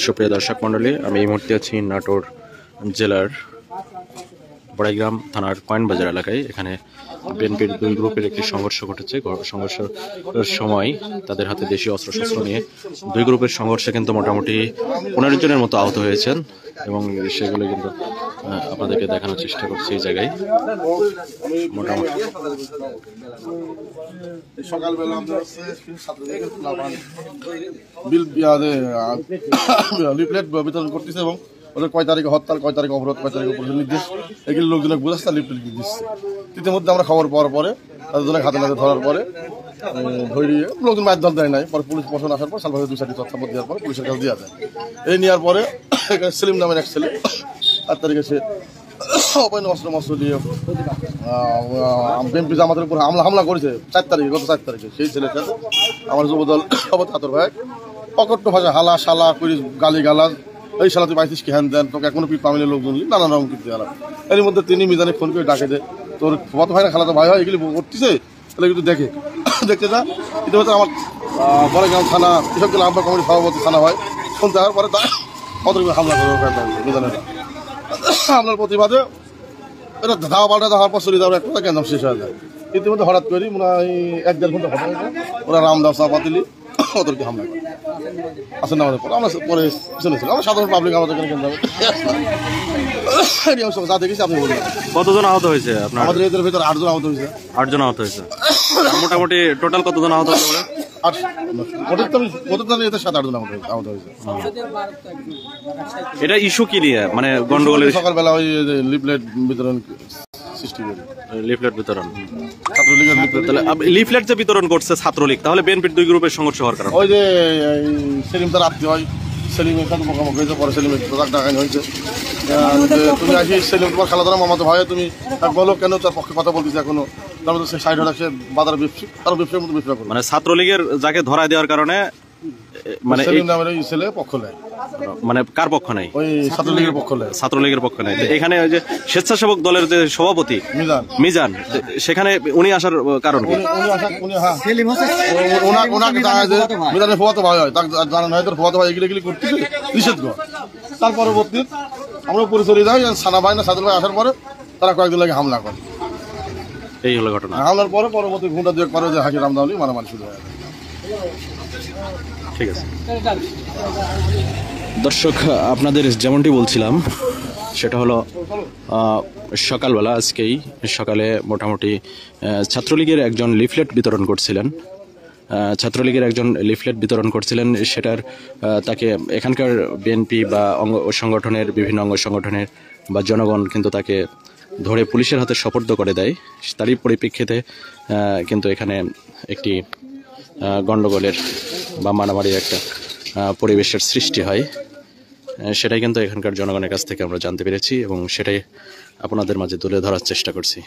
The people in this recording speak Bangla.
সুপ্রিয় দর্শক মন্ডলী, আমি এই মুহূর্তে আছি নাটোর জেলার বড়াইগ্রাম থানার কয়েনবাজার এলাকায়। এখানে বিএনপির দুই গ্রুপের একটি সংঘর্ষ ঘটেছে। সংঘর্ষের সময় তাদের হাতে দেশীয় অস্ত্রশস্ত্র নিয়ে দুই গ্রুপের সংঘর্ষে কিন্তু মোটামুটি 15 জনের মতো আহত হয়েছেন এবং সেগুলো কিন্তু আপনাদেরকে দেখানোর চেষ্টা করছি। এই জায়গায় মোটামুটি সকালবেলা লিফলেট বিতরণ করতেছে এবং ওদের কয় তারিখে হরতাল, কয় তারিখে অবরোধ, কয় তারিখে পুলিশের নির্দেশ, এগুলো লোকজনকে বোঝাচ্ছে, লিফলেট দিচ্ছে। ইতিমধ্যে আমরা খবর পাওয়ার পরে তাদের হাতে নাতে ধরার পরে ধরিয়ে লোকজন মায়ের দল দেয় নাই। পরে পুলিশ প্রশাসন আসার পর সালভাবে 2-4টি তথ্যাপদ দেওয়ার পরে পুলিশের কাছে দেওয়া যায়। এই নেওয়ার পরে এখানে সেলিম নামের এক ছেলে 8 তারিখে সে অবৈধ অস্ত্র দিয়ে বিএনপি জামাতের উপর হামলা করেছে। 4 তারিখে, গত 4 তারিখে সেই ছেলের সাথে আমার যুবদল আতর ভাই অকট্য ভাষা হালা শালা করি গালি গালাজ, এই শালা তুই পাইছিস কি হ্যান দেন, তোকে এখনো পামিলের লোকজন নানান রকম কিন্তু গেলাম। এর মধ্যে তিনি মিজানে ফোন করে ডাকে দেয়, তোর কত ভাই না খালা তো ভাই হয় এগুলি করতেছে, তাহলে কিন্তু দেখতে যা। কিন্তু হচ্ছে আমার বড়াইগ্রাম থানা কৃষকদের আহ্বায়ক কমিটির সভাপতি থানা হয় শুনতে হওয়ার পরে কত হামলা করবে মিজানেরা। হামলার প্রতিবাদে এটা ধাওয়া পাল্টা হওয়ার পর চলে যাওয়ার একটা কেন শেষ হয়ে যায়। ইতিমধ্যে হঠাৎ করি মনে হয় 1-1.5 ঘন্টা ঘটনা, ওরা রামদাস পাতিলি ওদেরকে হামলা করে আসেন আমাদের পরে। আমরা পরে শুনেছিলাম, আমরা সাধারণ পাবলিক আমাদের এখানে কেন যাবে যা দেখেছি আপনি বলবেন। কতজন আহত হয়েছে আপনার? আমাদের এদের ভিতরে 8 জন আহত হয়েছে। 8 জন আহত হয়েছে। মোটামুটি টোটাল কতজন আহত হতে পারে? আহত হয়েছে। এটা ইস্যু কি নিয়ে, মানে গন্ডগোলের? সকালবেলা ওই লিফলেট বিতরণ সৃষ্টি করে, লিফলেট বিতরণ, ছাত্রলীগের লিফলেট। তাহলে লিফলেট যে বিতরণ করছে ছাত্রলীগ, তাহলে বিএনপির দুই গ্রুপের সংঘর্ষ হওয়ার কারণ? ওই যে সেলিম তার আত্মীয় হয়, সেলিমের সাথে মোকামুখি হয়েছে, পরে সেলিমের ডাকানি হয়েছে। তুমি আসি সেলিম তোমার খালাদারা মামাতো ভাই, তুমি বলো কেন তার পক্ষে কথা বলতেছে এখনো, তার মধ্যে সে সাইড হয়ে রাখছে বাজার ব্যবসা, তার ব্যবসার মতো ব্যবসা করে। মানে ছাত্রলীগের যাকে ধরা দেওয়ার কারণে মানে সেলিম নামের ওই ছেলে পক্ষ নেয়, মানে কার পক্ষ নাই? ওই ছাত্রলীগের পক্ষ নেয়। ছাত্রলীগের পক্ষ নাই। এখানে ওই যে স্বেচ্ছাসেবক দলের যে সভাপতি মিজান, সেখানে উনি আসার কারণ কি? মিজানের ফুয়াতো ভাই হয়, তাকে জানানো হয় তোর ফুয়াতো ভাই এগুলি করতেছে নিষেধ কর। তার পরবর্তী আমরা উপরে চলে যাই, সানা ভাই না সাদুল ভাই আসার পরে তারা কয়েকদিন লাগে হামলা করে। এই হলো ঘটনা। হামলার পরে পরবর্তী ঘন্টা 2 পরে যে হাকি রামদাউলি মারামারি শুরু হয়। ঠিক আছে দর্শক, আপনাদের যেমনটি বলছিলাম সেটা হলো সকালবেলা, আজকেই সকালে মোটামুটি ছাত্রলীগের একজন লিফলেট বিতরণ করছিলেন। সেটার তাকে এখানকার বিএনপি বা সংগঠনের বিভিন্ন অঙ্গ সংগঠনের বা জনগণ কিন্তু তাকে ধরে পুলিশের হাতে সোপর্দ করে দেয়। তারই পরিপ্রেক্ষিতে কিন্তু এখানে একটি গণ্ডগোলের বা মারামারির একটা পরিবেশের সৃষ্টি হয়। সেটাই কিন্তু এখানকার জনগণের কাছ থেকে আমরা জানতে পেরেছি এবং সেটাই আপনাদের মাঝে তুলে ধরার চেষ্টা করছি।